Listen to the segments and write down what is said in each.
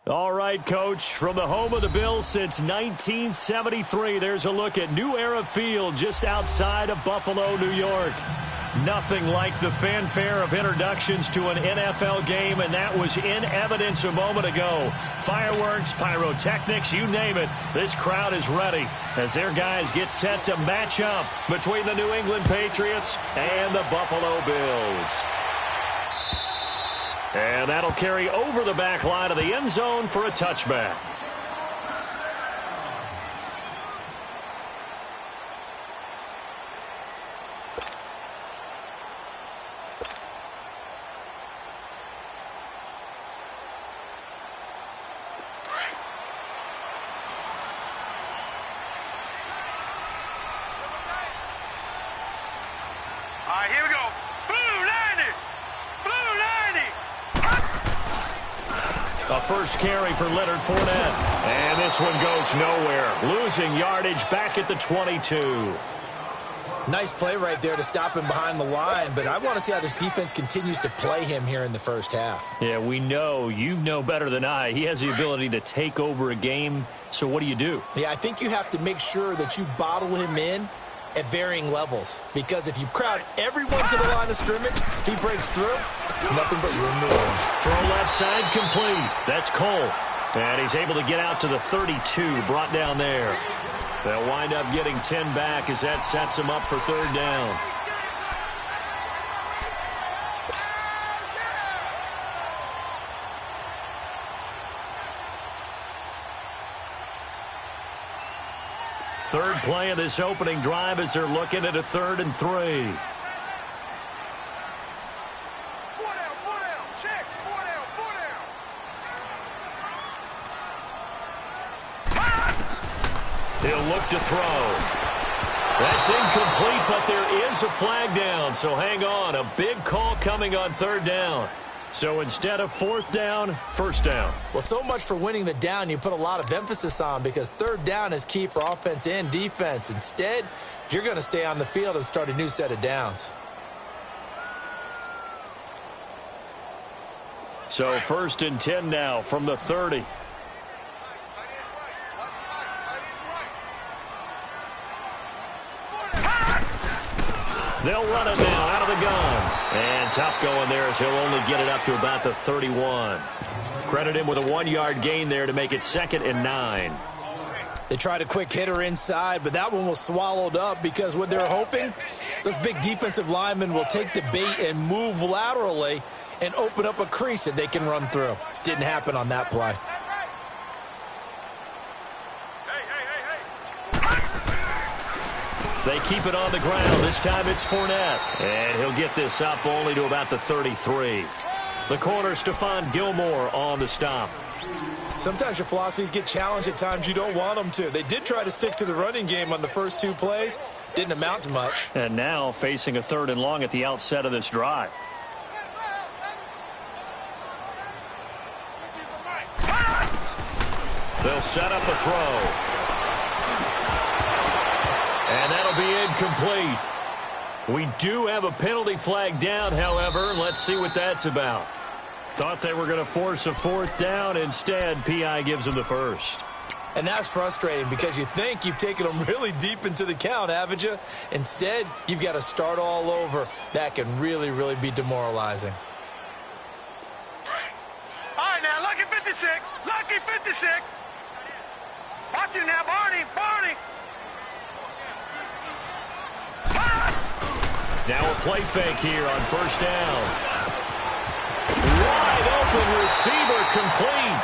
All right, Coach, from the home of the Bills since 1973, there's a look at New Era Field just outside of Buffalo, New York. Nothing like the fanfare of introductions to an NFL game, and that was in evidence a moment ago. Fireworks, pyrotechnics, you name it. This crowd is ready as their guys get set to match up between the New England Patriots and the Buffalo Bills. And that'll carry over the back line of the end zone for a touchback. All right, here we go. Blue 90! Blue 90! A first carry for Leonard Fournette. And this one goes nowhere. Losing yardage back at the 22. Nice play right there to stop him behind the line, but I want to see how this defense continues to play him here in the first half. Yeah, we know. You know better than I. He has the ability to take over a game, so what do you do? Yeah, I think you have to make sure that you bottle him in at varying levels, because if you crowd everyone to the line of scrimmage, if he breaks through, there's nothing but room to run. Throw left side complete. That's Cole. And he's able to get out to the 32, brought down there. They'll wind up getting 10 back as that sets them up for third down. Third play of this opening drive as they're looking at a 3rd and 3. 4 down, check, 4 down, 4 down. He'll look to throw. That's incomplete, but there is a flag down, so hang on. A big call coming on 3rd down. So instead of 4th down, 1st down. Well, so much for winning the down you put a lot of emphasis on, because 3rd down is key for offense and defense. Instead, you're going to stay on the field and start a new set of downs. So 1st and 10 now from the 30. They'll run it now out of the gun. And tough going there as he'll only get it up to about the 31. Credit him with a 1-yard gain there to make it 2nd and 9. They tried a quick hitter inside, but that one was swallowed up because what they're hoping, those big defensive linemen will take the bait and move laterally and open up a crease that they can run through. Didn't happen on that play. They keep it on the ground. This time it's Fournette. And he'll get this up only to about the 33. The corner, Stephon Gilmore, on the stop. Sometimes your philosophies get challenged at times you don't want them to. They did try to stick to the running game on the first 2 plays. Didn't amount to much. And now facing a 3rd and long at the outset of this drive. They'll set up a throw. And that'll be incomplete. We do have a penalty flag down, however. Let's see what that's about. Thought they were going to force a 4th down. Instead, P.I. gives them the 1st. And that's frustrating because you think you've taken them really deep into the count, haven't you? Instead, you've got to start all over. That can really, really be demoralizing. All right, now, lucky 56. Lucky 56. Watch you now, Barney. Barney. Now a play fake here on 1st down. Wide open receiver complete.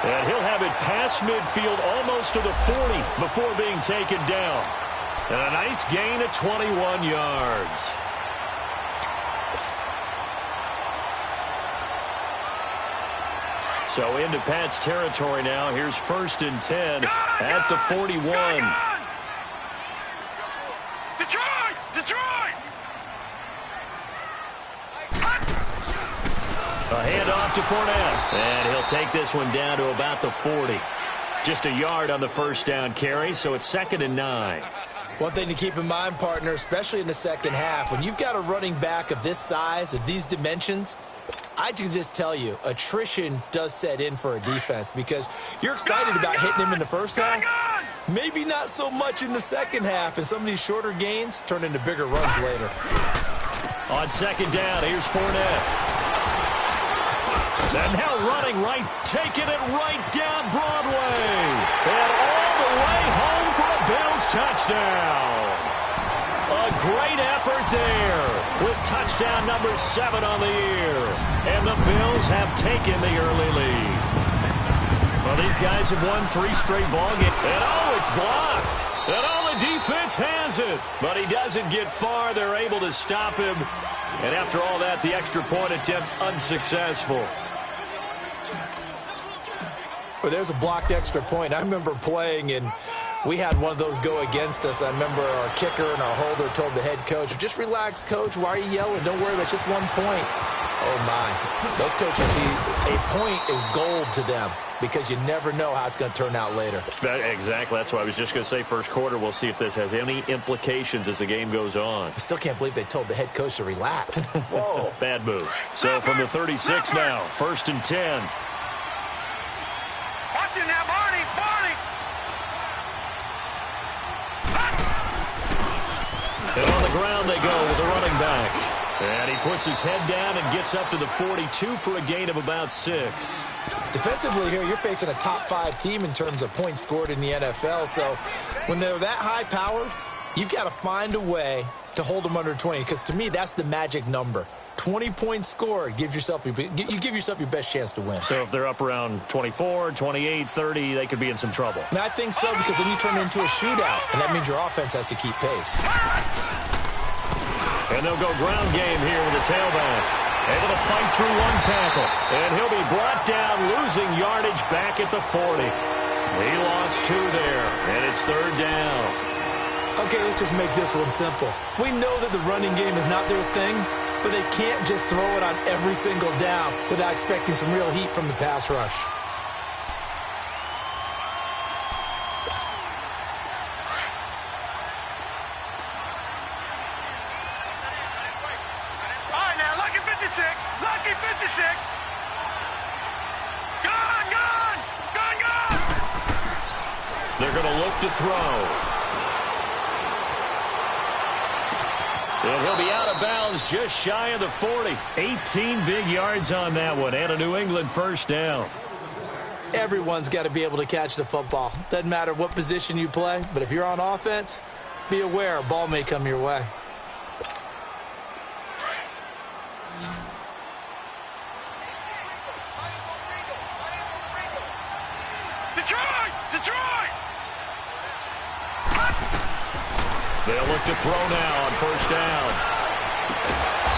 And he'll have it past midfield almost to the 40 before being taken down. And a nice gain of 21 yards. So into Pat's territory now. Here's 1st and 10 at the 41. Detroit! Detroit! A handoff to Fournette. And he'll take this one down to about the 40. Just a yard on the 1st down carry, so it's 2nd and 9. One thing to keep in mind, partner, especially in the second half, when you've got a running back of this size, of these dimensions, I can just tell you, attrition does set in for a defense because you're excited about hitting him in the first half. Maybe not so much in the second half, and some of these shorter gains turn into bigger runs later. On second down, here's Fournette. And now running right, taking it right down Broadway. And all the way home for a Bills touchdown. A great effort there with touchdown number 7 on the year. And the Bills have taken the early lead. Well, these guys have won 3 straight ball games. And oh, it's blocked. And oh, the defense has it. But he doesn't get far. They're able to stop him. And after all that, the extra point attempt unsuccessful. Well, there's a blocked extra point. I remember playing, and we had one of those go against us. I remember our kicker and our holder told the head coach, just relax, coach. Why are you yelling? Don't worry, that's just 1 point. Oh, my. Those coaches see a point is gold to them because you never know how it's going to turn out later. Exactly. That's why I was just going to say first quarter. We'll see if this has any implications as the game goes on. I still can't believe they told the head coach to relax. Whoa. Bad move. So from the 36 now, 1st and 10. Watch it now, Barney. And on the ground they go with the running back. And he puts his head down and gets up to the 42 for a gain of about 6. Defensively here, you're facing a top 5 team in terms of points scored in the NFL. So when they're that high-powered, you've got to find a way to hold them under 20. Because to me, that's the magic number. 20 points scored, you give yourself your best chance to win. So if they're up around 24, 28, 30, they could be in some trouble. And I think so, because then you turn it into a shootout, and that means your offense has to keep pace. And they'll go ground game here with the tailback. Able to fight through 1 tackle. And he'll be brought down, losing yardage back at the 40. He lost 2 there, and it's 3rd down. Okay, let's just make this one simple. We know that the running game is not their thing, but they can't just throw it on every single down without expecting some real heat from the pass rush. All right, now, lucky 56. Lucky 56. Gun! They're going to look to throw. And he'll be out of bounds just shy of the 40. 18 big yards on that one, and a New England 1st down. Everyone's got to be able to catch the football. Doesn't matter what position you play, but if you're on offense, be aware a ball may come your way. Detroit! They'll look to throw now on 1st down.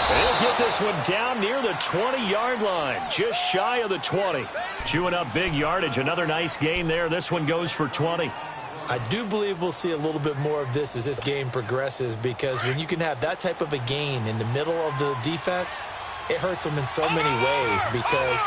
They'll get this one down near the 20-yard line, just shy of the 20. Chewing up big yardage, another nice gain there. This one goes for 20. I do believe we'll see a little bit more of this as this game progresses, because when you can have that type of a gain in the middle of the defense, it hurts them in so many ways, because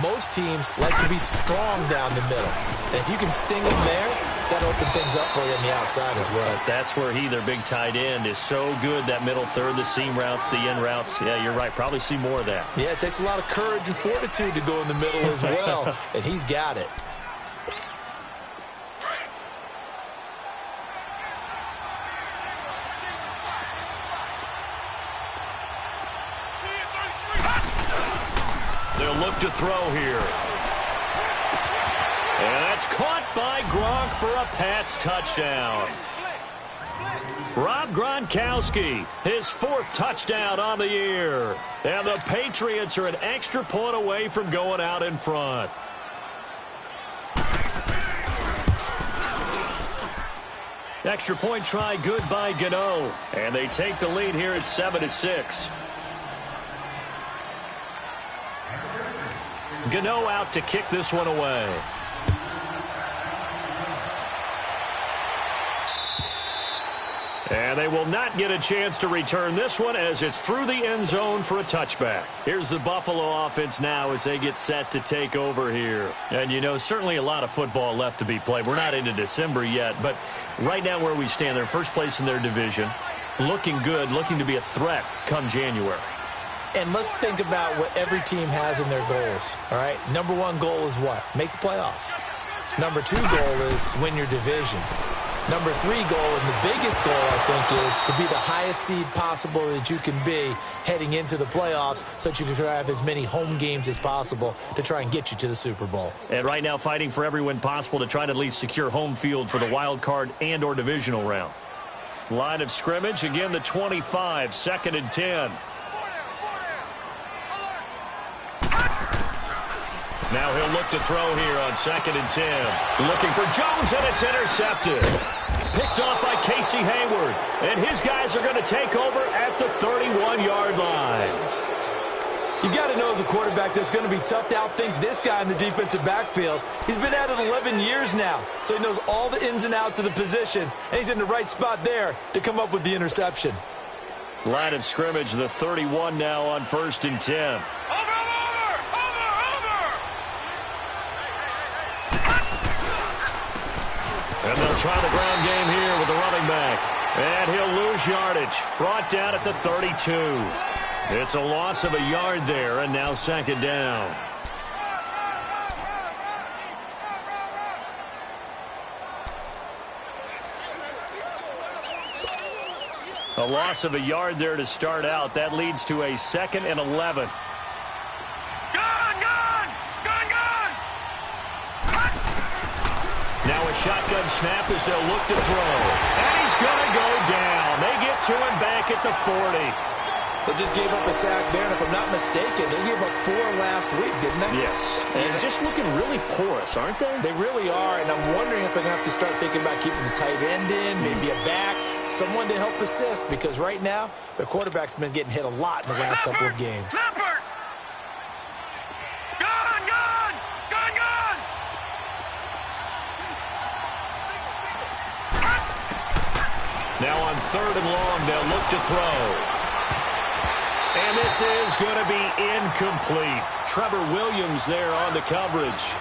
most teams like to be strong down the middle. And if you can sting them there, that opens things up for you on the outside as well. That's where their big tight end, is so good, that middle third, the seam routes, the in routes. Yeah, you're right. Probably see more of that. Yeah, it takes a lot of courage and fortitude to go in the middle as well, and he's got it. They'll look to throw here. And that's caught by Gronk for a Pats touchdown. Rob Gronkowski, his 4th touchdown on the year. And the Patriots are an extra point away from going out in front. Extra point try good by Gano. And they take the lead here at 7-6. Gano out to kick this one away. And they will not get a chance to return this one, as it's through the end zone for a touchback. Here's the Buffalo offense now as they get set to take over here. And, you know, certainly a lot of football left to be played. We're not into December yet, but right now where we stand, they're first place in their division. Looking good, looking to be a threat come January. And let's think about what every team has in their goals, all right? Number one goal is what? Make the playoffs. Number two goal is win your division. Number three goal, and the biggest goal, I think, is to be the highest seed possible that you can be heading into the playoffs so that you can try to have as many home games as possible to try and get you to the Super Bowl. And right now fighting for every win possible to try to at least secure home field for the wild card and or divisional round. Line of scrimmage, again the 25, 2nd and 10. Now he'll look to throw here on 2nd and 10. Looking for Jones, and it's intercepted. Picked off by Casey Hayward. And his guys are going to take over at the 31-yard line. You got to know as a quarterback that it's going to be tough to outthink this guy in the defensive backfield. He's been at it 11 years now, so he knows all the ins and outs of the position, and he's in the right spot there to come up with the interception. Line of scrimmage, the 31 now on 1st and 10. And they'll try the ground game here with the running back. And he'll lose yardage. Brought down at the 32. It's a loss of a yard there, and now 2nd down. A loss of a yard there to start out. That leads to a 2nd and 11. Now a shotgun snap as they'll look to throw. And he's going to go down. They get to him back at the 40. They just gave up a sack there, and if I'm not mistaken, they gave up 4 last week, didn't they? Yes. And just looking really porous, aren't they? They really are, and I'm wondering if I'm going to have to start thinking about keeping the tight end in, maybe a back, someone to help assist, because right now, their quarterback's been getting hit a lot in the last couple of games. Now on 3rd and long, they'll look to throw. And this is going to be incomplete. Trevor Williams there on the coverage.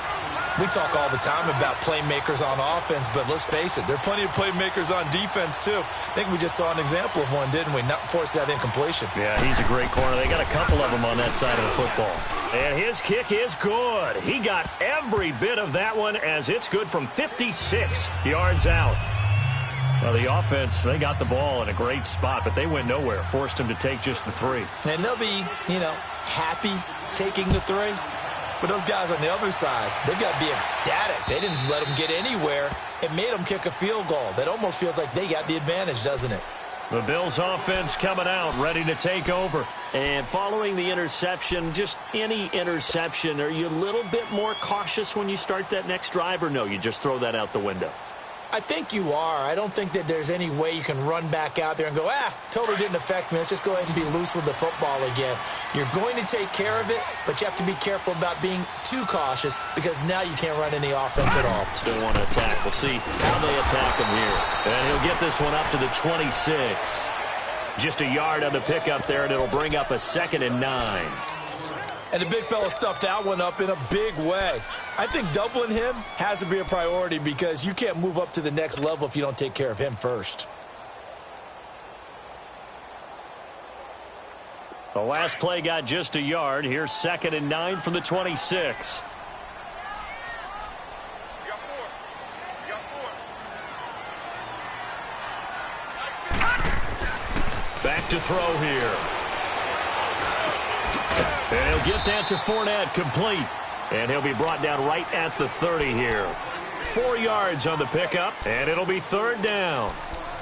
We talk all the time about playmakers on offense, but let's face it, there are plenty of playmakers on defense, too. I think we just saw an example of one, didn't we? Not force that incompletion. Yeah, he's a great corner. They got a couple of them on that side of the football. And his kick is good. He got every bit of that one as it's good from 56 yards out. Well, the offense, they got the ball in a great spot, but they went nowhere. Forced him to take just the 3. And they'll be, happy taking the 3. But those guys on the other side, they've got to be ecstatic. They didn't let them get anywhere. It made them kick a field goal. That almost feels like they got the advantage, doesn't it? The Bills offense coming out, ready to take over. And following the interception, just any interception, are you a little bit more cautious when you start that next drive, or no, you just throw that out the window? I think you are. I don't think that there's any way you can run back out there and go, totally didn't affect me. Let's just go ahead and be loose with the football again. You're going to take care of it, but you have to be careful about being too cautious because now you can't run any offense at all. Still want to attack. We'll see how they attack him here. And he'll get this one up to the 26. Just a yard on the pickup there, and it'll bring up a 2nd and 9. And the big fella stuffed that one up in a big way. I think doubling him has to be a priority because you can't move up to the next level if you don't take care of him first. The last play got just a yard. Here's 2nd and 9 from the 26. Back to throw here. And he'll get that to Fournette, complete. And he'll be brought down right at the 30 here. 4 yards on the pickup, and it'll be 3rd down.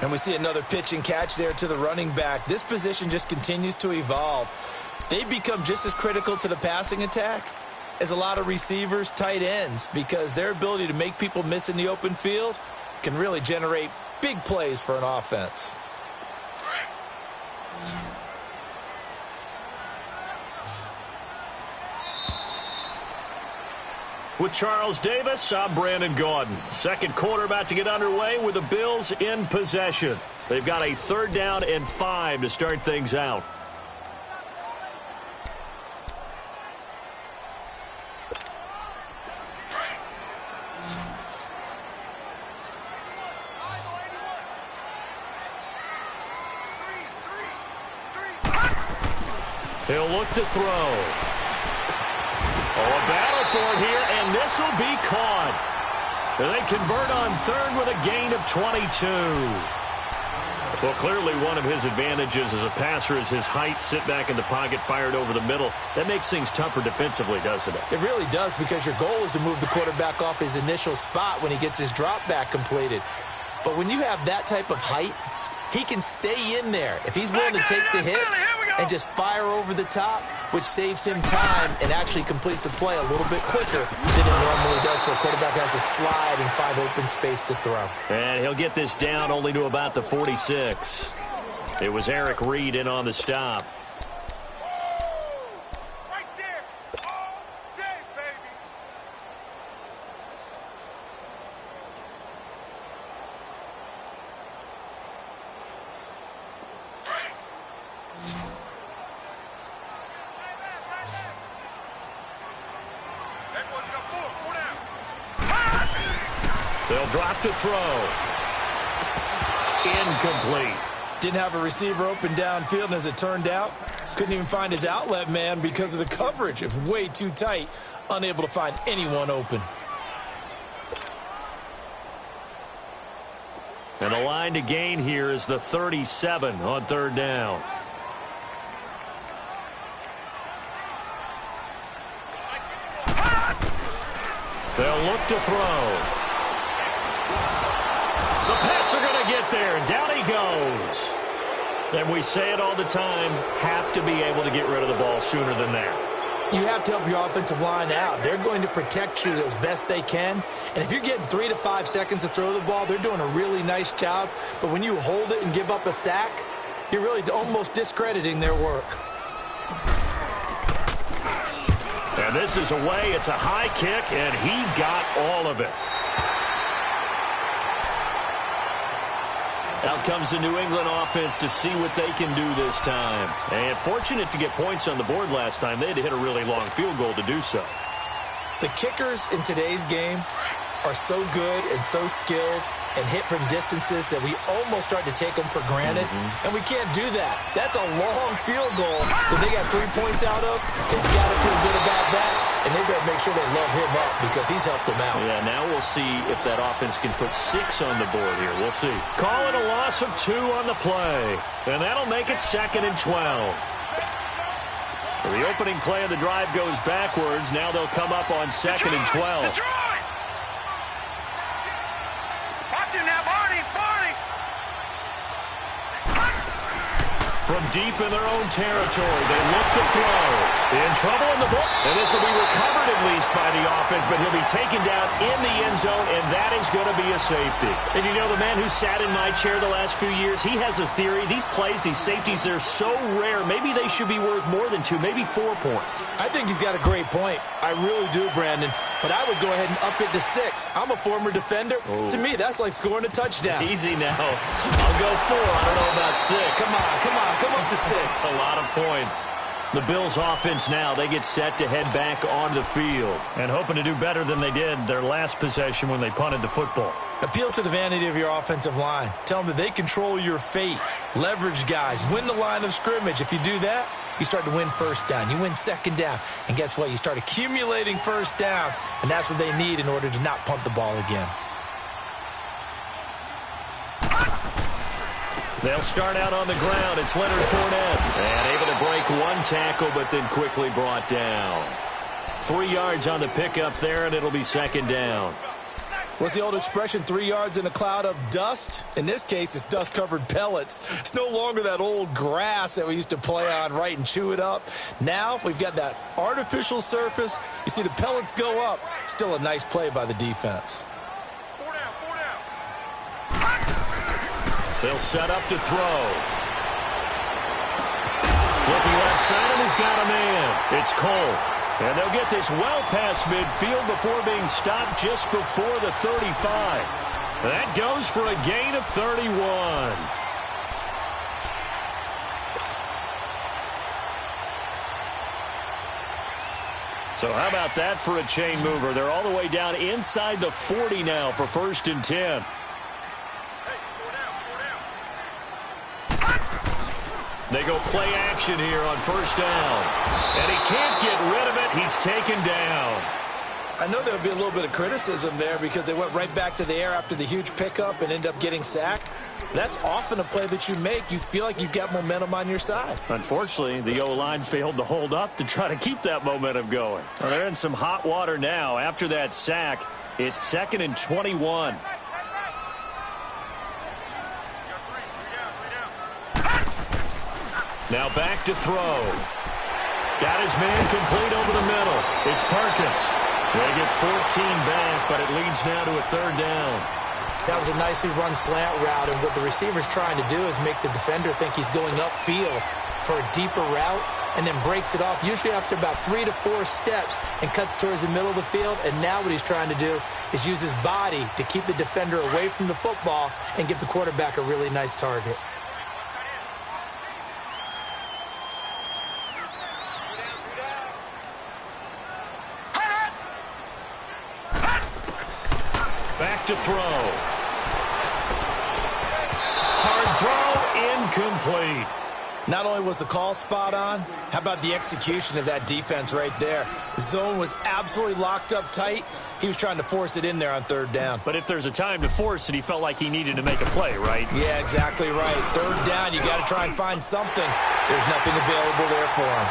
And we see another pitch and catch there to the running back. This position just continues to evolve. They become just as critical to the passing attack as a lot of receivers, tight ends, because their ability to make people miss in the open field can really generate big plays for an offense. With Charles Davis, I'm Brandon Gaudin. Second quarter about to get underway with the Bills in possession. They've got a 3rd down and 5 to start things out. He'll look to throw. Oh, a battle for it here, and this will be caught. They convert on third with a gain of 22. Well, clearly one of his advantages as a passer is his height. Sit back in the pocket, fired over the middle. That makes things tougher defensively, doesn't it? It really does, because your goal is to move the quarterback off his initial spot when he gets his drop back completed. But when you have that type of height, he can stay in there if he's willing to take the hits and just fire over the top, which saves him time and actually completes a play a little bit quicker than it normally does for a quarterback who has to slide and find open space to throw. And he'll get this down only to about the 46. It was Eric Reed in on the stop. Right there. All day, baby. They'll drop to throw. Incomplete. Didn't have a receiver open downfield, and as it turned out, couldn't even find his outlet man because of the coverage. It was way too tight, unable to find anyone open. And the line to gain here is the 37 on third down. They'll look to throw. The Pats are going to get there, and down he goes. And we say it all the time, have to be able to get rid of the ball sooner than that. You have to help your offensive line out. They're going to protect you as best they can. And if you're getting 3 to 5 seconds to throw the ball, they're doing a really nice job. But when you hold it and give up a sack, you're really almost discrediting their work. And this is away. It's a high kick, and he got all of it. Out comes the New England offense to see what they can do this time. And fortunate to get points on the board last time. They had to hit a really long field goal to do so. The kickers in today's game are so good and so skilled and hit from distances that we almost start to take them for granted. And we can't do that. That's a long field goal that they got 3 points out of. They've got to feel good about that. And they better make sure they love him up because he's helped them out. Yeah, now we'll see if that offense can put 6 on the board here. We'll see. Call it a loss of 2 on the play. And that'll make it 2nd and 12. So the opening play of the drive goes backwards. Now they'll come up on 2nd and 12. Detroit! Watch it now, Barney! From deep in their own territory, they look to throw. In trouble in the book. And this will be recovered at least by the offense, but he'll be taken down in the end zone, and that is going to be a safety. And you know, the man who sat in my chair the last few years, he has a theory. These plays, these safeties, they're so rare. Maybe they should be worth more than 2, maybe 4 points. I think he's got a great point. I really do, Brandon. But I would go ahead and up it to 6. I'm a former defender. Oh. To me, that's like scoring a touchdown. Easy now. I'll go 4. I don't know about 6. Come up to 6. A lot of points. The Bills offense now, they get set to head back onto the field and hoping to do better than they did their last possession when they punted the football. Appeal to the vanity of your offensive line. Tell them that they control your fate. Leverage guys. Win the line of scrimmage. If you do that, you start to win first down. You win second down. And guess what? You start accumulating first downs. And that's what they need in order to not punt the ball again. They'll start out on the ground. It's Leonard Fournette. And able to break 1 tackle, but then quickly brought down. 3 yards on the pickup there, and it'll be 2nd down. What's the old expression, 3 yards in a cloud of dust? In this case, it's dust-covered pellets. It's no longer that old grass that we used to play on, right, and chew it up. Now we've got that artificial surface. You see the pellets go up. Still a nice play by the defense. 4 down. They'll set up to throw. Looking left side, and he's got a man. It's Cole. And they'll get this well past midfield before being stopped just before the 35. That goes for a gain of 31. So how about that for a chain mover? They're all the way down inside the 40 now for 1st and 10. They go play action here on first down. And he can't get rid of it. He's taken down. I know there'll be a little bit of criticism there because they went right back to the air after the huge pickup and ended up getting sacked. That's often a play that you make. You feel like you've got momentum on your side. Unfortunately, the O-line failed to hold up to try to keep that momentum going. Well, they're in some hot water now. After that sack, it's 2nd and 21. Now back to throw. Got his man complete over the middle. It's Perkins. They get 14 back, but it leads now to a 3rd down. That was a nicely run slant route, and what the receiver's trying to do is make the defender think he's going upfield for a deeper route and then breaks it off, usually after about 3 to 4 steps, and cuts towards the middle of the field. And now what he's trying to do is use his body to keep the defender away from the football and give the quarterback a really nice target. Back to throw. Hard throw, incomplete. Not only was the call spot on, how about the execution of that defense right there? The zone was absolutely locked up tight. He was trying to force it in there on 3rd down. But if there's a time to force it, he felt like he needed to make a play, right? Yeah, exactly right. 3rd down, you got to try and find something. There's nothing available there for him.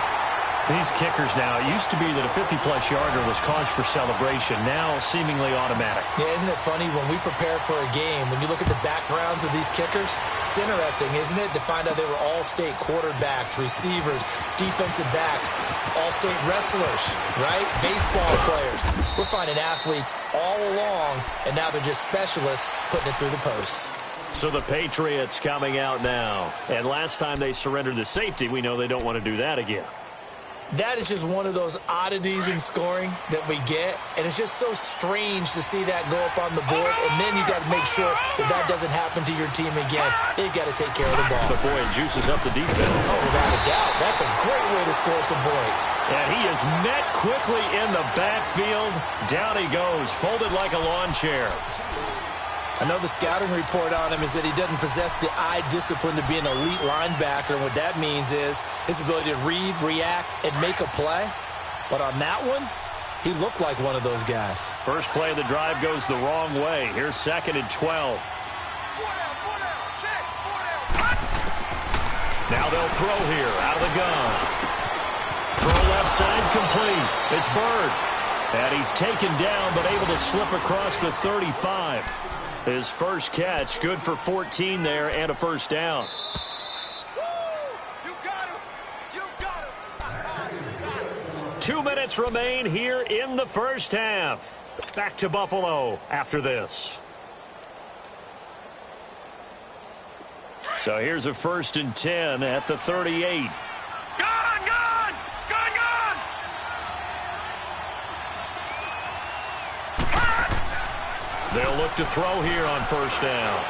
These kickers now, it used to be that a 50-plus yarder was cause for celebration, now seemingly automatic. Yeah, isn't it funny when we prepare for a game, when you look at the backgrounds of these kickers, it's interesting, isn't it, to find out they were all-state quarterbacks, receivers, defensive backs, all-state wrestlers, right? Baseball players. We're finding athletes all along, and now they're just specialists putting it through the posts. So the Patriots coming out now. And last time they surrendered the safety, we know they don't want to do that again. That is just one of those oddities in scoring that we get, and it's just so strange to see that go up on the board, and then you got to make sure that that doesn't happen to your team again. They've got to take care of the ball. But boy, it juices up the defense. Oh, without a doubt. That's a great way to score some points. And he is met quickly in the backfield. Down he goes, folded like a lawn chair. I know the scouting report on him is that he doesn't possess the eye discipline to be an elite linebacker. And what that means is his ability to read, react, and make a play. But on that one, he looked like one of those guys. First play of the drive goes the wrong way. Here's 2nd and 12. Now they'll throw here out of the gun. Throw left side complete. It's Bird. And he's taken down but able to slip across the 35. His first catch, good for 14 there and a 1st down. You got him. You got him. 2 minutes remain here in the 1st half. Back to Buffalo after this. So here's a 1st and 10 at the 38. They'll look to throw here on 1st down.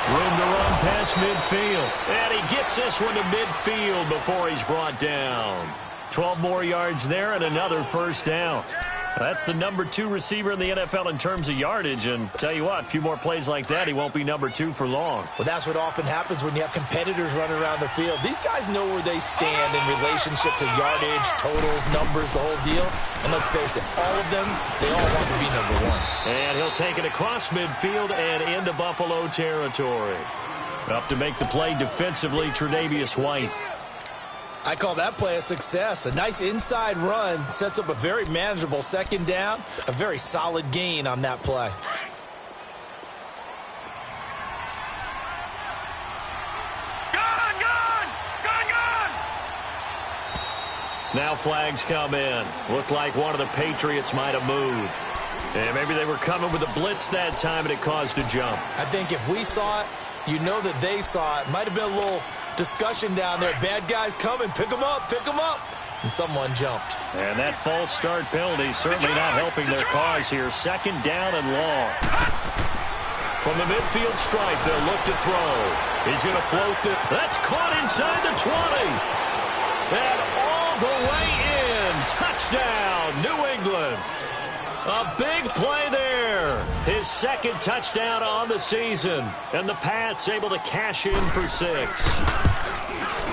Room to run past midfield. And he gets this one to midfield before he's brought down. 12 more yards there and another 1st down. That's the number 2 receiver in the NFL in terms of yardage. And tell you what, a few more plays like that, he won't be number 2 for long. Well, that's what often happens when you have competitors running around the field. These guys know where they stand in relationship to yardage, totals, numbers, the whole deal. And let's face it, all of them, they all want to be number 1. And he'll take it across midfield and into Buffalo territory. Up to make the play defensively, Tre'Davious White. I call that play a success. A nice inside run sets up a very manageable 2nd down. A very solid gain on that play. Now flags come in. Looked like one of the Patriots might have moved. And maybe they were coming with a blitz that time and it caused a jump. I think if we saw it, you know that they saw it. Might have been a little discussion down there. Bad guys coming. Pick them up. Pick them up. And someone jumped. And that false start penalty certainly not helping their cause here. 2nd down and long. From the midfield stripe, they'll look to throw. He's going to float it. That's caught inside the 20. And all the way in. Touchdown, New England. A big play there. His 2nd touchdown on the season. And the Pats able to cash in for 6.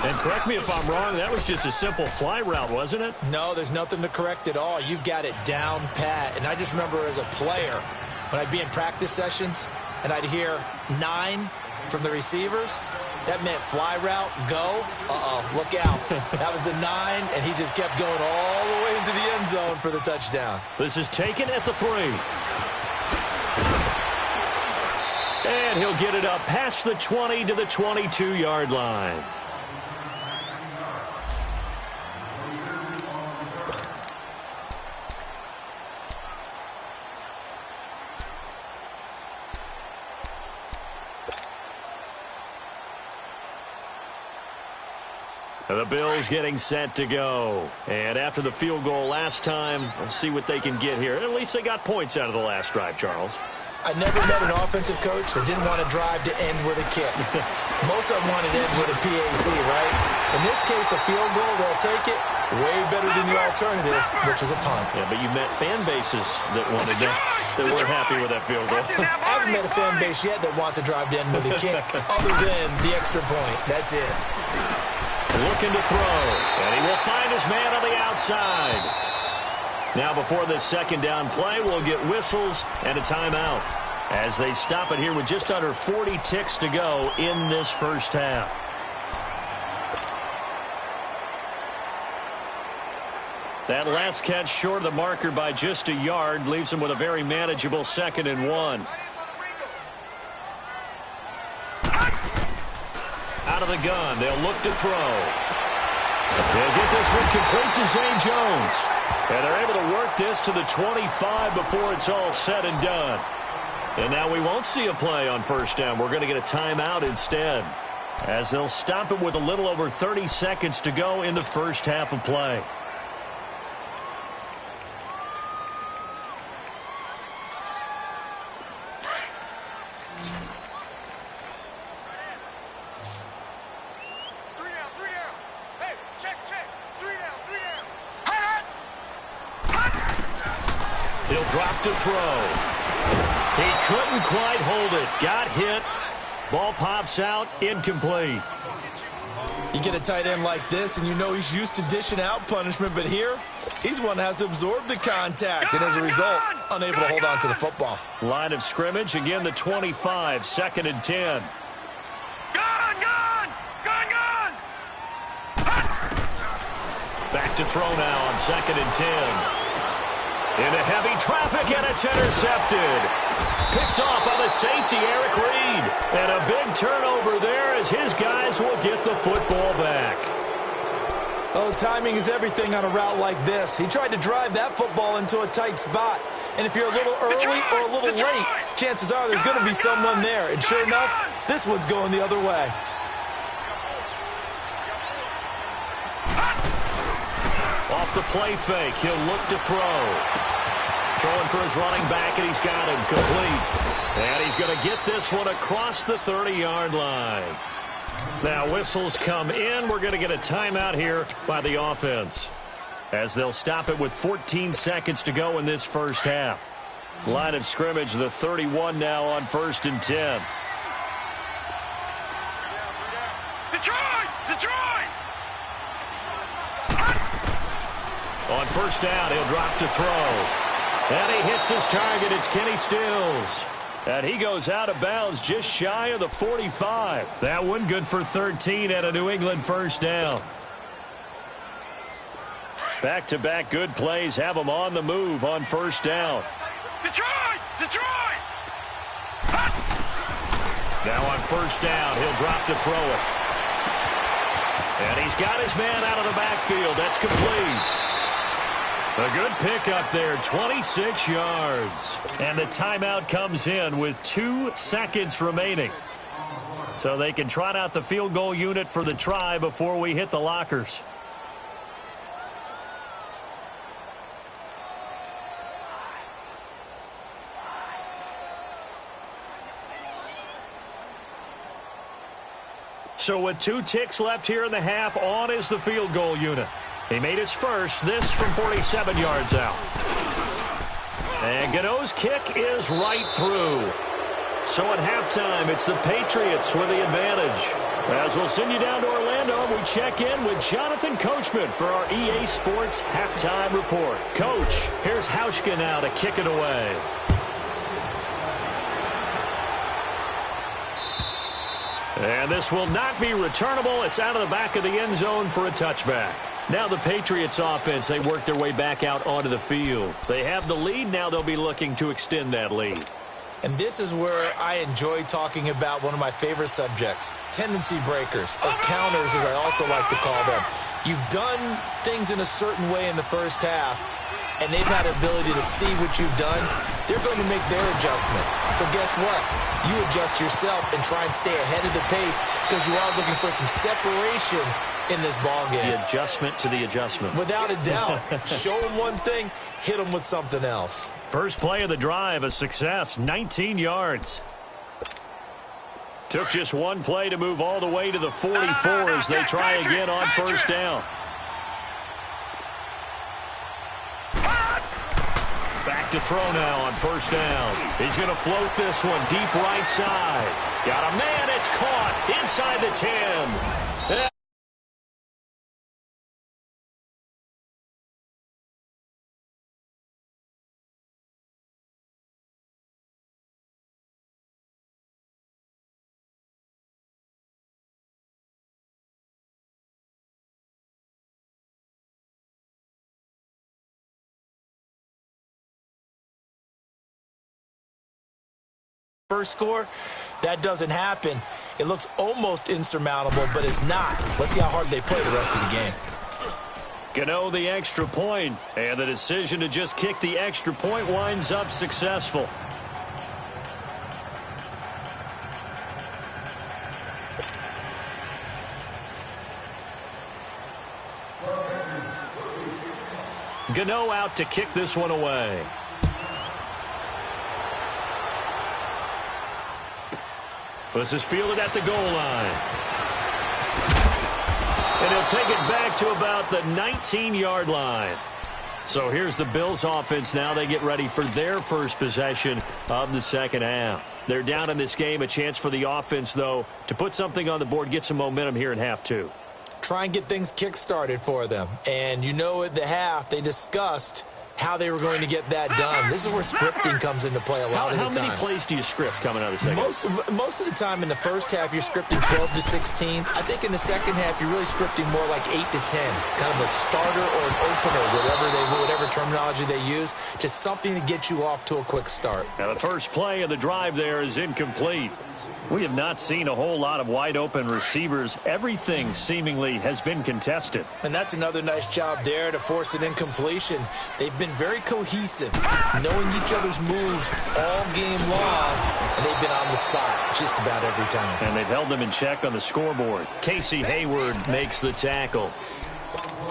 And correct me if I'm wrong, that was just a simple fly route, wasn't it? No, there's nothing to correct at all. You've got it down pat. And I just remember as a player, when I'd be in practice sessions and I'd hear 9 from the receivers, that meant fly route, go, look out. That was the 9, and he just kept going all the way into the end zone for the touchdown. This is taken at the 3. And he'll get it up past the 20 to the 22-yard line. The Bills getting set to go. And after the field goal last time, we'll see what they can get here. At least they got points out of the last drive, Charles. I never met an offensive coach that didn't want to drive to end with a kick. Most of them wanted to end with a PAT, right? In this case, a field goal, they'll take it. Way better than the alternative, which is a punt. Yeah, but you met fan bases that wanted that weren't happy with that field goal. I haven't met a fan base yet that wants to drive to end with a kick, other than the extra point. That's it. Looking to throw, and he will find his man on the outside. Now before this second down play, we'll get whistles and a timeout as they stop it here with just under 40 ticks to go in this first half. That last catch short of the marker by just a yard leaves him with a very manageable 2nd and 1. Out of the gun, they'll look to throw. They'll get this one complete to Zay Jones. And they're able to work this to the 25 before it's all said and done. And now we won't see a play on first down. We're going to get a timeout instead, as they'll stop it with a little over 30 seconds to go in the first half of play. He'll drop to throw. He couldn't quite hold it. Got hit. Ball pops out. Incomplete. You get a tight end like this, and you know he's used to dishing out punishment, but here, he's one that has to absorb the contact, and as a result, unable to hold on to the football. Line of scrimmage, again the 25, 2nd and 10. Back to throw now on 2nd and 10. Into heavy traffic, and it's intercepted. Picked off by the safety, Eric Reed. And a big turnover there as his guys will get the football back. Oh, timing is everything on a route like this. He tried to drive that football into a tight spot. And if you're a little early or a little late, chances are there's going to be someone there. And sure enough, this one's going the other way. Off the play fake, he'll look to throw. Throwing for his running back, and he's got him complete. And he's going to get this one across the 30-yard line. Now whistles come in. We're going to get a timeout here by the offense, as they'll stop it with 14 seconds to go in this first half. Line of scrimmage, the 31 now on 1st and 10. Detroit! On first down, he'll drop to throw. And he hits his target. It's Kenny Stills. And he goes out of bounds just shy of the 45. That one good for 13 and a New England first down. Back-to-back good plays have him on the move on first down. Detroit! Now on first down, he'll drop to throw it. And he's got his man out of the backfield. That's complete. A good pickup there, 26 yards. And the timeout comes in with 2 seconds remaining. So they can trot out the field goal unit for the try before we hit the lockers. So with 2 ticks left here in the half, on is the field goal unit. He made his first, this from 47 yards out. And Gano's kick is right through. So at halftime, it's the Patriots with the advantage. As we'll send you down to Orlando, we check in with Jonathan Coachman for our EA Sports Halftime Report. Coach, here's Hauschka now to kick it away. And this will not be returnable. It's out of the back of the end zone for a touchback. Now the Patriots offense, they work their way back out onto the field. They have the lead. Now they'll be looking to extend that lead. And this is where I enjoy talking about one of my favorite subjects, tendency breakers, or counters as I also like to call them. You've done things in a certain way in the first half, and they've had the ability to see what you've done. They're going to make their adjustments. So guess what? You adjust yourself and try and stay ahead of the pace because you are looking for some separation in this ball game. The adjustment to the adjustment. Without a doubt. Show them one thing, hit them with something else. First play of the drive, a success, 19 yards. Took just one play to move all the way to the 44 as they try again on first down. Back to throw now on first down. He's going to float this one deep right side. Got a man, it's caught inside the 10. First score, that doesn't happen. It looks almost insurmountable, but it's not. Let's see how hard they play the rest of the game. Gano the extra point, and the decision to just kick the extra point winds up successful. Gano out to kick this one away. This is fielded at the goal line. And he'll take it back to about the 19-yard line. So here's the Bills offense now. They get ready for their first possession of the second half. They're down in this game. A chance for the offense, though, to put something on the board, get some momentum here in half two. Try and get things kick-started for them. And you know at the half, they discussed how they were going to get that done. This is where scripting comes into play a lot of the time. How many plays do you script coming out of the second? Most of the time in the first half, you're scripting 12 to 16. I think in the second half, you're really scripting more like 8 to 10. Kind of a starter or an opener, whatever terminology they use, just something to get you off to a quick start. Now the first play of the drive there is incomplete. We have not seen a whole lot of wide-open receivers. Everything seemingly has been contested. And that's another nice job there to force an incompletion. They've been very cohesive, knowing each other's moves all game long, and they've been on the spot just about every time. And they've held them in check on the scoreboard. Casey Hayward makes the tackle.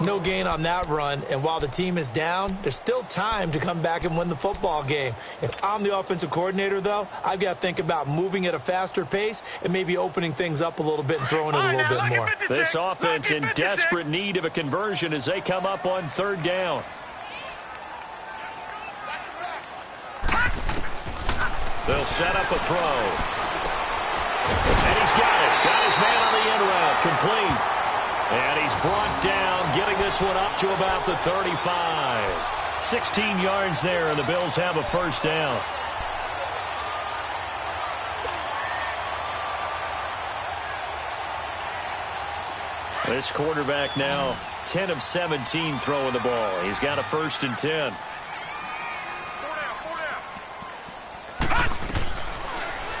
No gain on that run, and while the team is down, there's still time to come back and win the football game. If I'm the offensive coordinator, though, I've got to think about moving at a faster pace and maybe opening things up a little bit and throwing it a little bit more. This offense in desperate need of a conversion as they come up on third down. They'll set up a throw. And he's got it. Got his man on the end route. Complete. And he's brought down, getting this one up to about the 35. 16 yards there, and the Bills have a first down. This quarterback now 10 of 17 throwing the ball. He's got a 1st and 10.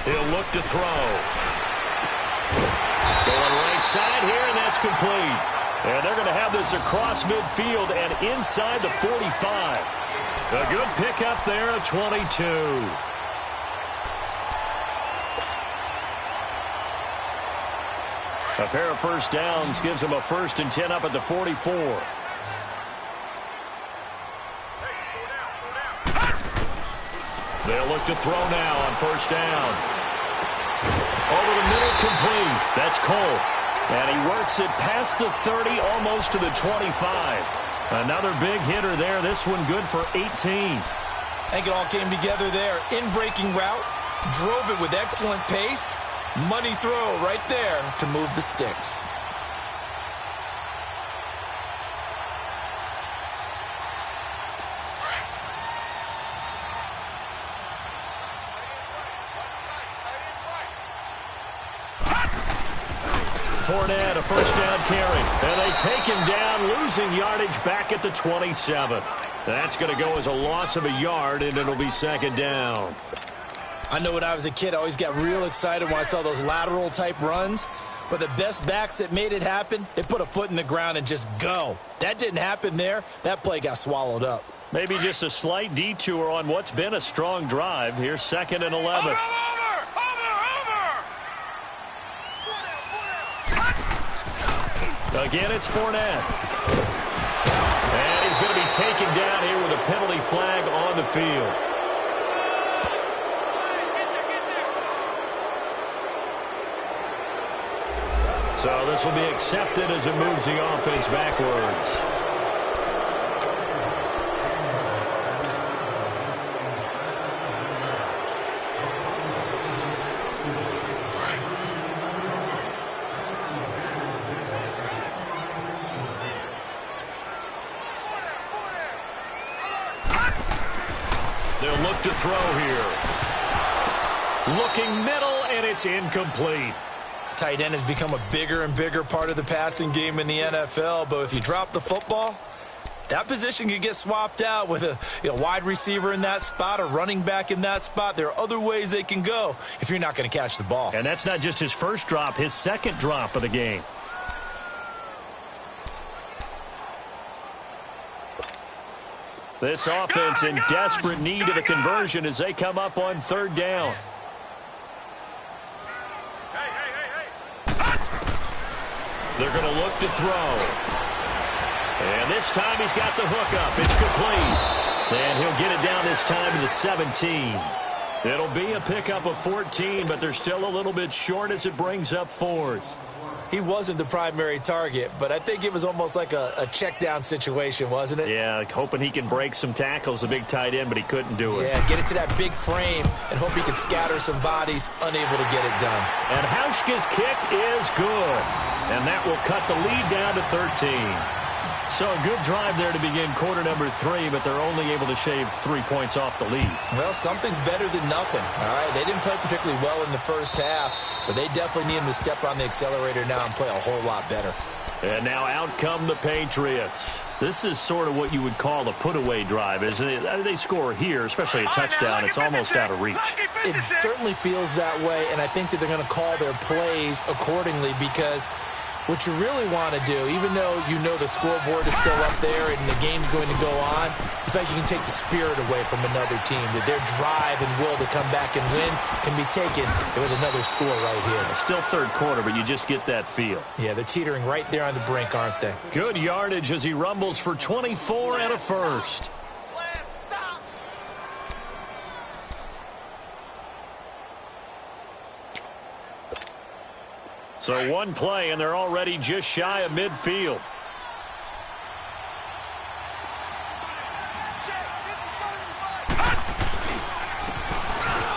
He'll look to throw. Going right side here, and that's complete. And they're going to have this across midfield and inside the 45. A good pickup there at 22. A pair of first downs gives them a 1st and 10 up at the 44. They'll look to throw now on first down. Over the middle, complete. That's Cole. And he works it past the 30, almost to the 25. Another big hitter there. This one good for 18. I think it all came together there. In-breaking route, Drove it with excellent pace. Money throw right there to move the sticks. Fournette, a first down carry. And they take him down, losing yardage back at the 27. That's going to go as a loss of a yard, and it'll be second down. I know when I was a kid, I always got real excited when I saw those lateral-type runs. But the best backs that made it happen, they put a foot in the ground and just go. That didn't happen there. That play got swallowed up. Maybe just a slight detour on what's been a strong drive. Here's 2nd and 11. Again, it's Fournette. And he's going to be taken down here with a penalty flag on the field. So this will be accepted as it moves the offense backwards. They'll look to throw here. Looking middle, and it's incomplete. Tight end has become a bigger and bigger part of the passing game in the NFL, but if you drop the football, that position can get swapped out with a wide receiver in that spot, a running back in that spot. There are other ways they can go if you're not going to catch the ball. And that's not just his first drop, his second drop of the game. This offense in desperate need of a conversion as they come up on 3rd down. They're going to look to throw. And this time he's got the hook up. It's complete. And he'll get it down this time to the 17. It'll be a pickup of 14, but they're still a little bit short as it brings up 4th. He wasn't the primary target, but I think it was almost like a check down situation, wasn't it? Yeah, like hoping he can break some tackles, a big tight end, but he couldn't do it. Yeah, get it to that big frame and hope he can scatter some bodies, unable to get it done. And Hauschka's kick is good. And that will cut the lead down to 13. So a good drive there to begin quarter number 3, but they're only able to shave 3 points off the lead. Well, something's better than nothing, all right? They didn't play particularly well in the first half, but they definitely need him to step on the accelerator now and play a whole lot better. And now out come the Patriots. This is sort of what you would call a put-away drive, isn't it? They score here, especially a touchdown. It's almost out of reach. It certainly feels that way, and I think that they're going to call their plays accordingly because what you really want to do, even though you know the scoreboard is still up there and the game's going to go on, in fact, you can take the spirit away from another team. That their drive and will to come back and win can be taken with another score right here. Still 3rd quarter, but you just get that feel. Yeah, they're teetering right there on the brink, aren't they? Good yardage as he rumbles for 24 and a first. So one play, and they're already just shy of midfield.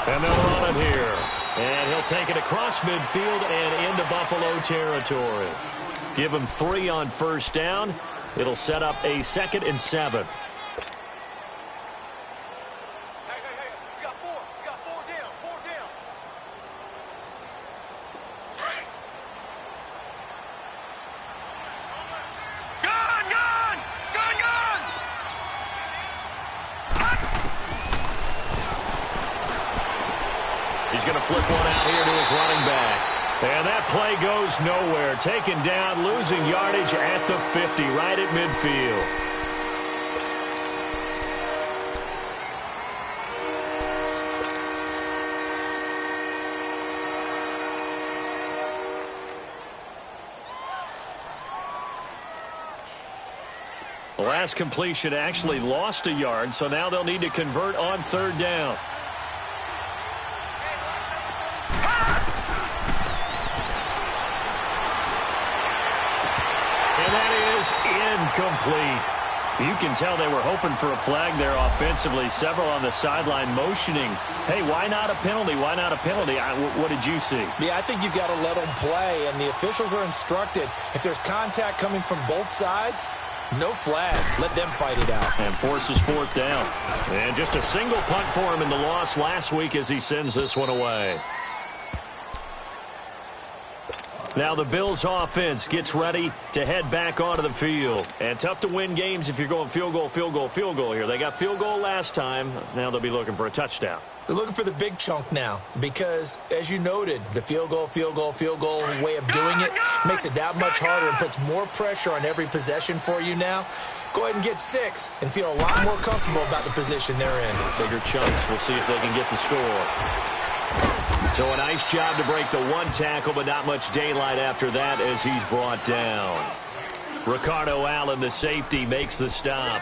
And they'll run it here. And he'll take it across midfield and into Buffalo territory. Give him 3 on first down. It'll set up a 2nd and 7. He's going to flip one out here to his running back. And that play goes nowhere. Taken down, losing yardage at the 50, right at midfield. The last completion actually lost a yard, so now they'll need to convert on 3rd down. And that is incomplete. You can tell they were hoping for a flag there offensively. Several on the sideline motioning, hey, why not a penalty? Why not a penalty? What did you see? Yeah, I think you've got to let them play, and the officials are instructed. If there's contact coming from both sides, no flag. Let them fight it out. And forces fourth down. And just a single punt for him in the loss last week as he sends this one away. Now the Bills offense gets ready to head back onto the field. And tough to win games if you're going field goal, field goal, field goal here. They got field goal last time. Now they'll be looking for a touchdown. They're looking for the big chunk now because, as you noted, the field goal way of doing it makes it that much harder and puts more pressure on every possession for you now. Go ahead and get 6 and feel a lot more comfortable about the position they're in. Bigger chunks. We'll see if they can get the score. So a nice job to break the one tackle, but not much daylight after that as he's brought down. Ricardo Allen, the safety, makes the stop.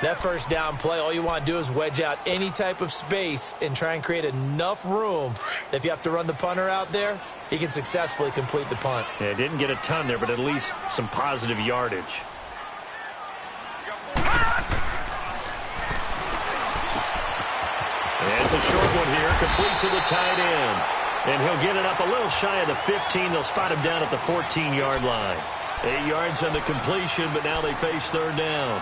That first down play, all you want to do is wedge out any type of space and try and create enough room. If you have to run the punter out there, he can successfully complete the punt. Yeah, didn't get a ton there, but at least some positive yardage. And it's a short one here, complete to the tight end. And he'll get it up a little shy of the 15. They'll spot him down at the 14-yard line. 8 yards on the completion, but now they face third down.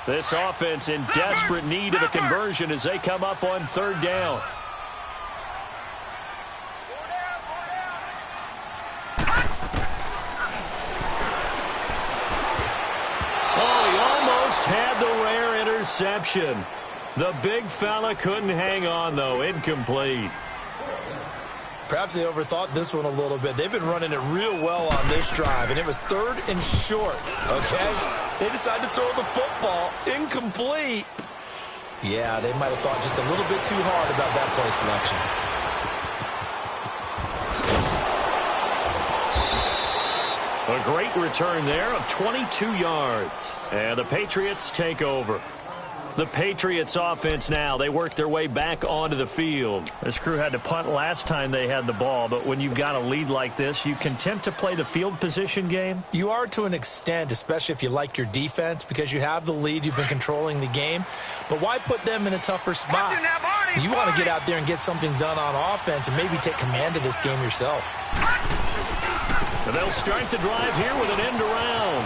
This offense in desperate need of a conversion as they come up on third down. Oh, he almost had the rare interception. The big fella couldn't hang on, though. Incomplete. Perhaps they overthought this one a little bit. They've been running it real well on this drive, and it was 3rd and short, okay? They decided to throw the football. Incomplete. Yeah, they might have thought just a little bit too hard about that play selection. A great return there of 22 yards. And the Patriots take over. The Patriots offense now, they work their way back onto the field. This crew had to punt last time they had the ball, but when you've got a lead like this, you content to play the field position game? You are to an extent, especially if you like your defense, because you have the lead, you've been controlling the game. But why put them in a tougher spot? You want to get out there and get something done on offense and maybe take command of this game yourself. And they'll start the drive here with an end around.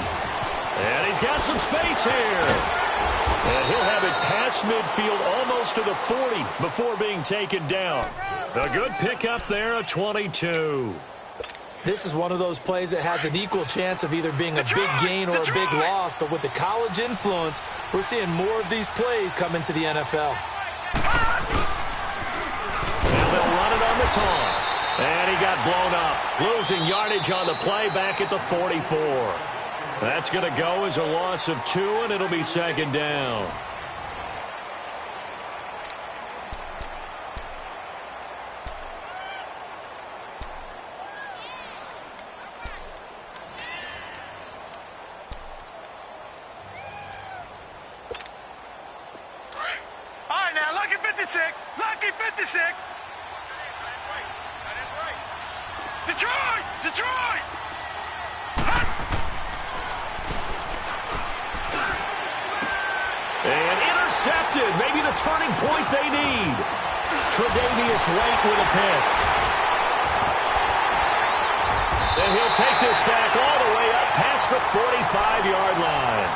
And he's got some space here. And he'll have it past midfield almost to the 40 before being taken down. A good pickup there, a 22. This is one of those plays that has an equal chance of either being a big gain or a big loss. But with the college influence, we're seeing more of these plays come into the NFL. Now they'll run it on the toss. And he got blown up. Losing yardage on the play back at the 44. That's going to go as a loss of 2, and it'll be second down. All right, now, lucky 56. Lucky 56. Detroit! Detroit! And intercepted. Maybe the turning point they need. Tre'Davious White with a pick. And he'll take this back all the way up past the 45-yard line.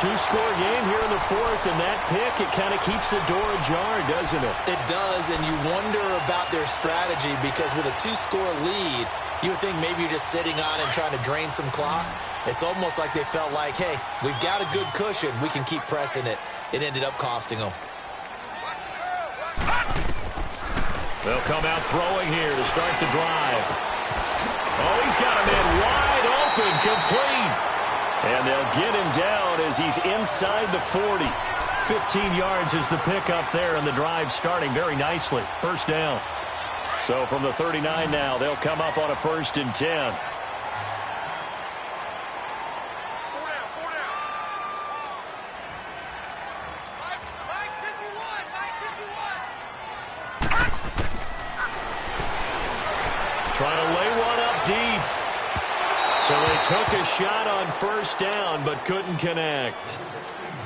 2-score game here in the 4th, and that pick, it kind of keeps the door ajar, doesn't it? It does, and you wonder about their strategy because with a 2-score lead, you would think maybe you're just sitting on and trying to drain some clock. It's almost like they felt like, hey, we've got a good cushion. We can keep pressing it. It ended up costing them. They'll come out throwing here to start the drive. Oh, he's got him in wide open, complete. And they'll get him down as he's inside the 40. 15 yards is the pickup there, and the drive starting very nicely. First down. So from the 39 now, they'll come up on a 1st and 10. So they took a shot on first down, but couldn't connect.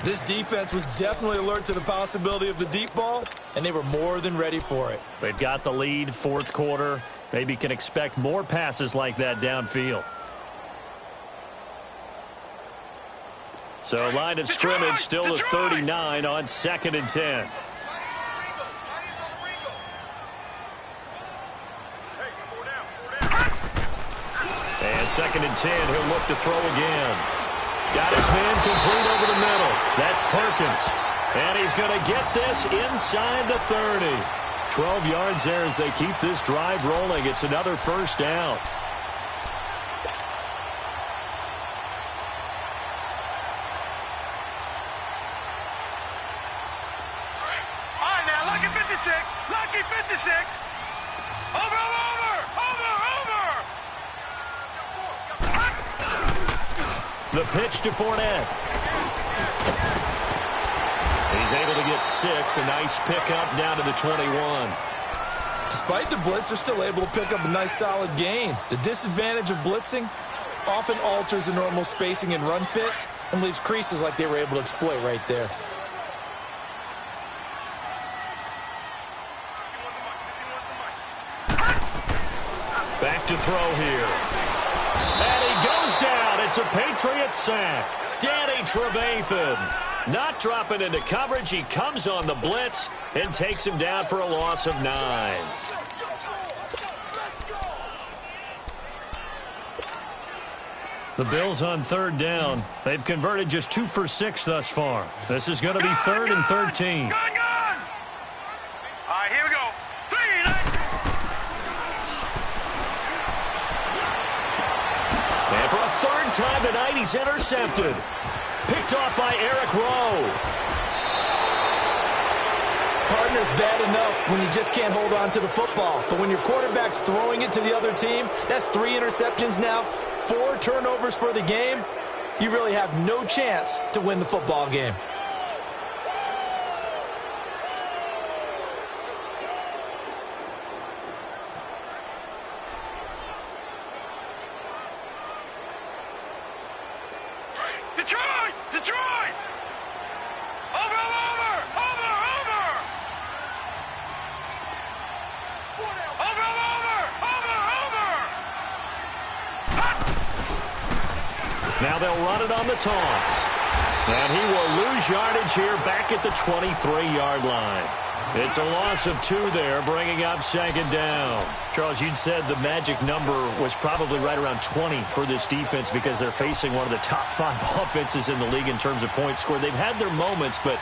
This defense was definitely alert to the possibility of the deep ball, and they were more than ready for it. They've got the lead, fourth quarter. Maybe can expect more passes like that downfield. So line of scrimmage still at 39 on 2nd and 10. And 2nd and 10, he'll look to throw again. Got his man complete over the middle. That's Perkins. And he's going to get this inside the 30. 12 yards there as they keep this drive rolling. It's another first down. All right, now, lucky 56. Lucky 56. Over. The pitch to Fournette. He's able to get 6. A nice pickup down to the 21. Despite the blitz, they're still able to pick up a nice solid gain. The disadvantage of blitzing often alters the normal spacing and run fits and leaves creases like they were able to exploit right there. Back to throw here. And he goes down. It's a Patriot sack. Danny Trevathan not dropping into coverage. He comes on the blitz and takes him down for a loss of 9. The Bills on 3rd down. They've converted just 2 for 6 thus far. This is going to be 3rd and 13. Gun! All right, here we go. 3, 9. And for a 3rd time tonight, he's intercepted. Picked off by Eric Rowe. Partner's bad enough when you just can't hold on to the football. But when your quarterback's throwing it to the other team, that's 3 interceptions now, 4 turnovers for the game. You really have no chance to win the football game. Detroit! Over! Now they'll run it on the toss. And he will lose yardage here back at the 23-yard line. It's a loss of 2 there, bringing up 2nd down. Charles, you'd said the magic number was probably right around 20 for this defense because they're facing one of the top 5 offenses in the league in terms of points scored. They've had their moments, but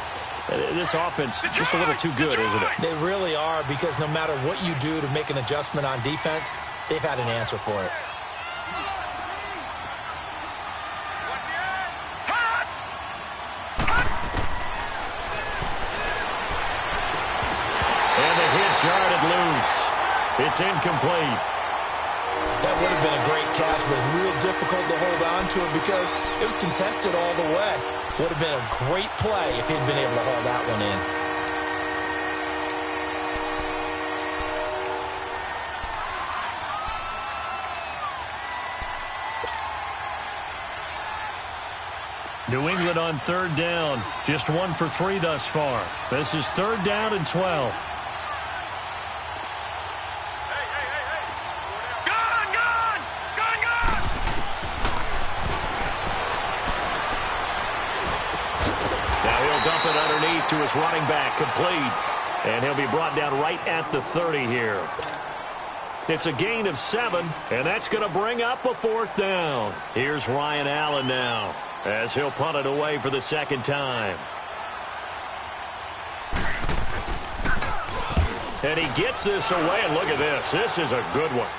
this offense just a little too good, isn't it? They really are, because no matter what you do to make an adjustment on defense, they've had an answer for it. Jarred loose. It's incomplete. That would have been a great catch, but it's real difficult to hold on to it because it was contested all the way. Would have been a great play if he'd been able to hold that one in. New England on 3rd down. Just 1 for 3 thus far. This is 3rd down and 12. Dump it underneath to his running back, complete. And he'll be brought down right at the 30 here. It's a gain of 7, and that's going to bring up a 4th down. Here's Ryan Allen now, as he'll punt it away for the 2nd time. And he gets this away, and look at this. This is a good one.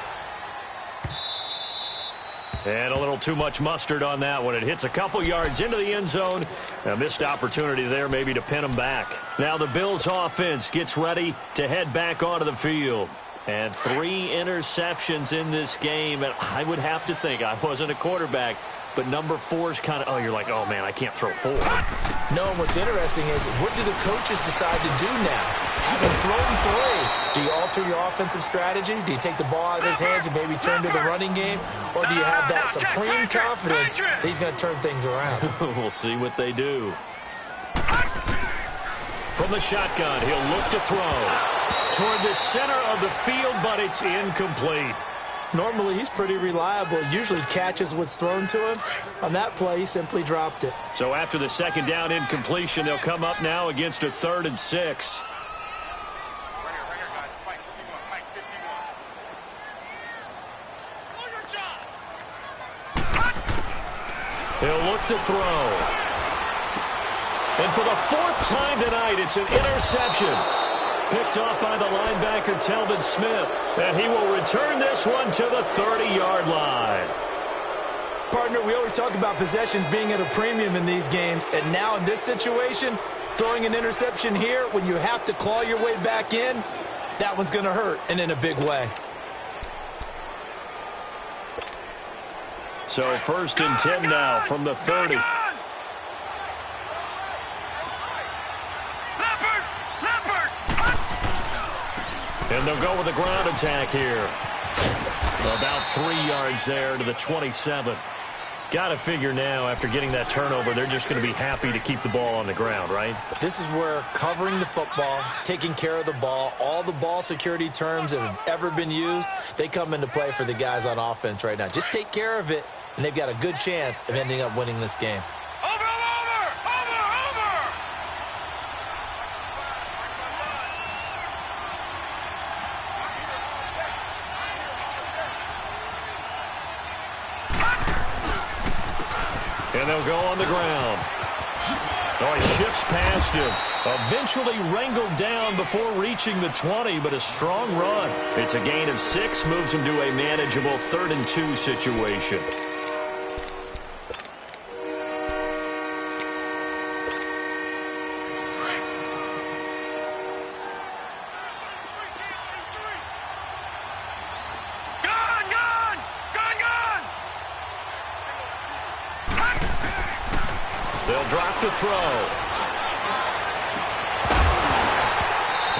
And a little too much mustard on that one. It hits a couple yards into the end zone. A missed opportunity there maybe to pin him back. Now the Bills offense gets ready to head back onto the field. And 3 interceptions in this game. And I would have to think, I wasn't a quarterback, but number 4 is kind of, oh, you're like, oh, man, I can't throw 4. No, what's interesting is, what do the coaches decide to do now? Having thrown 3, do you alter your offensive strategy? Do you take the ball out of his hands and maybe turn to the running game? Or do you have that supreme confidence that he's going to turn things around? We'll see what they do. From the shotgun, he'll look to throw toward the center of the field, but it's incomplete. Normally, he's pretty reliable. Usually catches what's thrown to him. On that play, he simply dropped it. So after the second down incompletion, they'll come up now against a 3rd and 6. He'll look to throw. And for the 4th time tonight, it's an interception. Picked off by the linebacker, Telvin Smith. And he will return this one to the 30-yard line. Partner, we always talk about possessions being at a premium in these games. And now in this situation, throwing an interception here when you have to claw your way back in, that one's going to hurt, and in a big way. So 1st and 10 now from the 30. And they'll go with a ground attack here. About 3 yards there to the 27. Got to figure now, after getting that turnover, they're just going to be happy to keep the ball on the ground, right? This is where covering the football, taking care of the ball, all the ball security terms that have ever been used, they come into play for the guys on offense right now. Just take care of it, and they've got a good chance of ending up winning this game. And they'll go on the ground. Oh, he shifts past him. Eventually wrangled down before reaching the 20, but a strong run. It's a gain of 6, moves him to a manageable 3rd and 2 situation. They'll drop the throw.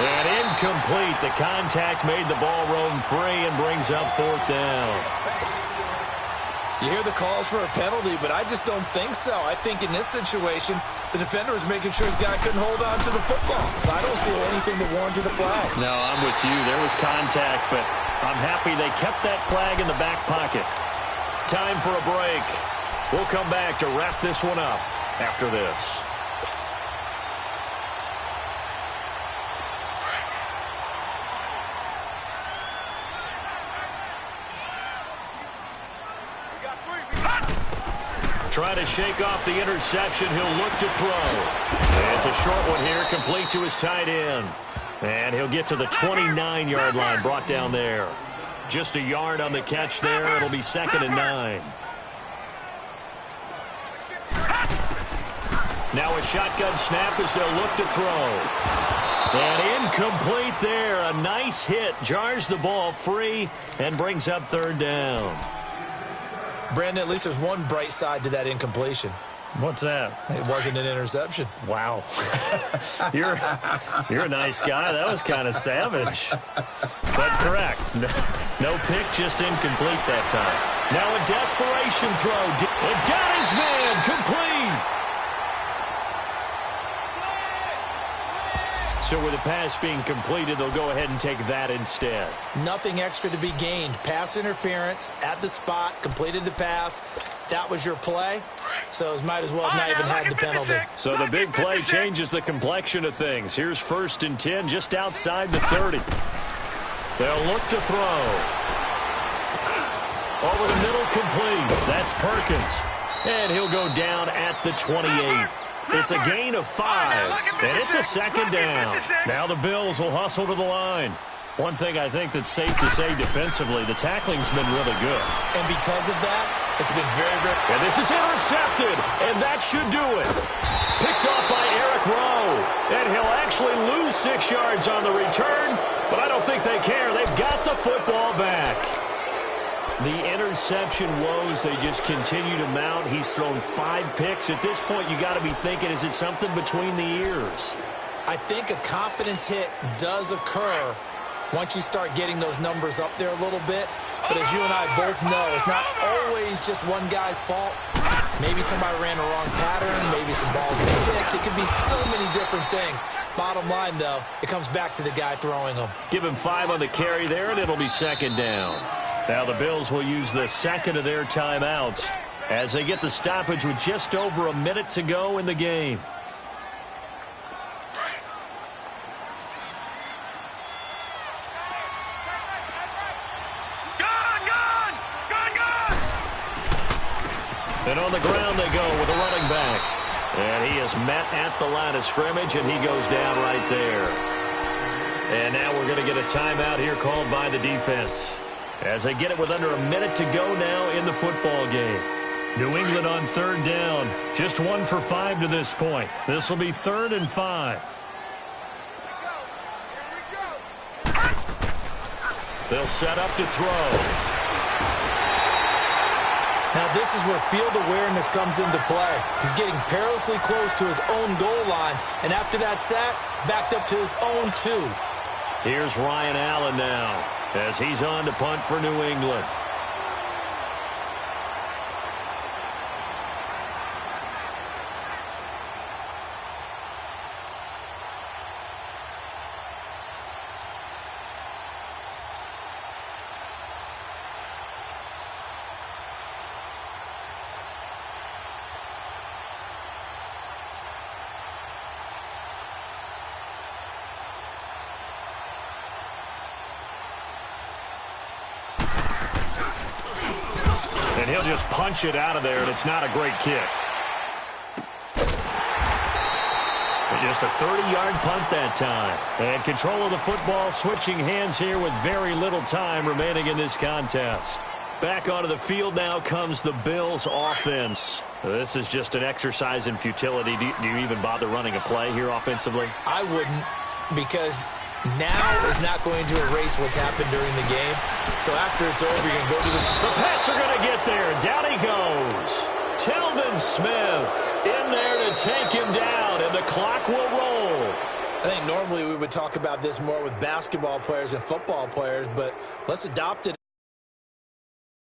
And incomplete. The contact made the ball roam free and brings up 4th down. You hear the calls for a penalty, but I just don't think so. I think in this situation, the defender was making sure his guy couldn't hold on to the football. So I don't see anything that warranted a flag. No, I'm with you. There was contact, but I'm happy they kept that flag in the back pocket. Time for a break. We'll come back to wrap this one up after this. Try to shake off the interception. He'll look to throw. And it's a short one here, complete to his tight end. And he'll get to the 29-yard line, brought down there. Just a yard on the catch there. It'll be 2nd and 9. Now a shotgun snap as they'll look to throw. And incomplete there. A nice hit. Jars the ball free and brings up 3rd down. Brandon, at least there's one bright side to that incompletion. What's that? It wasn't an interception. Wow. You're a nice guy. That was kind of savage. But correct. No pick, just incomplete that time. Now a desperation throw. And got his man. Complete. So with the pass being completed, they'll go ahead and take that instead. Nothing extra to be gained. Pass interference at the spot, completed the pass. That was your play, so it might as well have not even had the penalty. So the big play changes the complexion of things. Here's 1st and 10 just outside the 30. They'll look to throw. Over the middle, complete. That's Perkins. And he'll go down at the 28. It's a gain of 5, and it's a 2nd down. Now the Bills will hustle to the line. One thing I think that's safe to say defensively, the tackling's been really good. And because of that, it's been very, very... And this is intercepted, and that should do it. Picked off by Eric Rowe. And he'll actually lose 6 yards on the return, but I don't think they care. They've got the football back. The interception woes, they just continue to mount. He's thrown 5 picks. At this point, you got to be thinking, is it something between the ears? I think a confidence hit does occur once you start getting those numbers up there a little bit. But as you and I both know, it's not always just one guy's fault. Maybe somebody ran a wrong pattern. Maybe some balls were tipped. It could be so many different things. Bottom line, though, it comes back to the guy throwing them. Give him 5 on the carry there, and it'll be second down. Now the Bills will use the second of their timeouts as they get the stoppage with just over a minute to go in the game. And on the ground they go with a running back. And he is met at the line of scrimmage, and he goes down right there. And now we're going to get a timeout here called by the defense as they get it with under a minute to go now in the football game. New England on third down. Just 1 for 5 to this point. This will be 3rd and 5. They'll set up to throw. Now, this is where field awareness comes into play. He's getting perilously close to his own goal line, and after that sack, backed up to his own 2. Here's Ryan Allen now as he's on to punt for New England. And he'll just punch it out of there, and it's not a great kick. But just a 30-yard punt that time. And control of the football switching hands here with very little time remaining in this contest. Back onto the field now comes the Bills offense. This is just an exercise in futility. Do you even bother running a play here offensively? I wouldn't, because now is not going to erase what's happened during the game. So after it's over, you're going to go to The Pats are going to get there. Down he goes. Telvin Smith in there to take him down, and the clock will roll. I think normally we would talk about this more with basketball players and football players, but let's adopt it